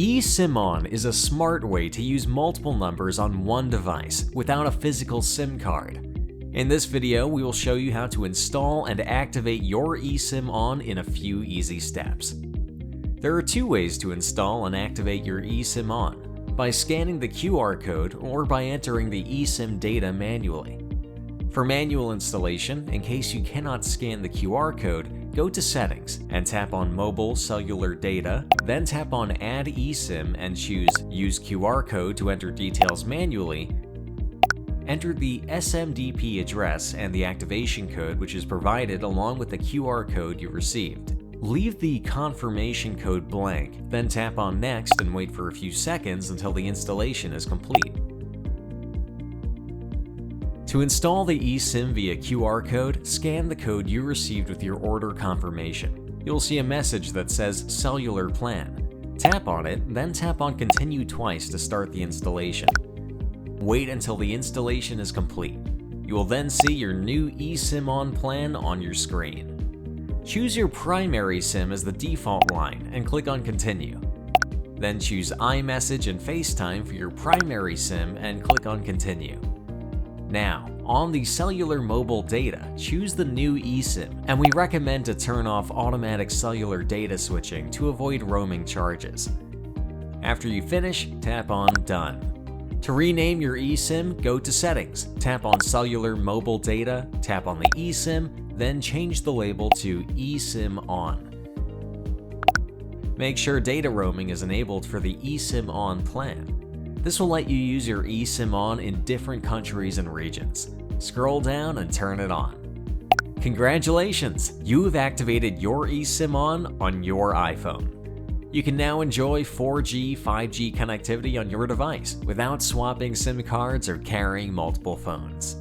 eSIm-On is a smart way to use multiple numbers on one device without a physical SIM card. In this video, we will show you how to install and activate your eSIm-On in a few easy steps. There are two ways to install and activate your eSIm-On: by scanning the QR code or by entering the eSIM data manually. For manual installation, in case you cannot scan the QR code, go to Settings and tap on Mobile Cellular Data, then tap on Add eSIM and choose Use QR Code to enter details manually. Enter the SMDP address and the activation code which is provided along with the QR code you received. Leave the confirmation code blank, then tap on Next and wait for a few seconds until the installation is complete. To install the eSIM via QR code, scan the code you received with your order confirmation. You'll see a message that says Cellular Plan. Tap on it, then tap on Continue twice to start the installation. Wait until the installation is complete. You will then see your new eSIm-On plan on your screen. Choose your primary SIM as the default line and click on Continue. Then choose iMessage and FaceTime for your primary SIM and click on Continue. Now, on the cellular mobile data, choose the new eSIM, and we recommend to turn off automatic cellular data switching to avoid roaming charges. After you finish, tap on Done. To rename your eSIM, go to Settings, tap on Cellular Mobile Data, tap on the eSIM, then change the label to eSIm-On. Make sure data roaming is enabled for the eSIm-On plan. This will let you use your eSIm-On in different countries and regions. Scroll down and turn it on. Congratulations! You have activated your eSIm-On on your iPhone. You can now enjoy 4G, 5G connectivity on your device without swapping SIM cards or carrying multiple phones.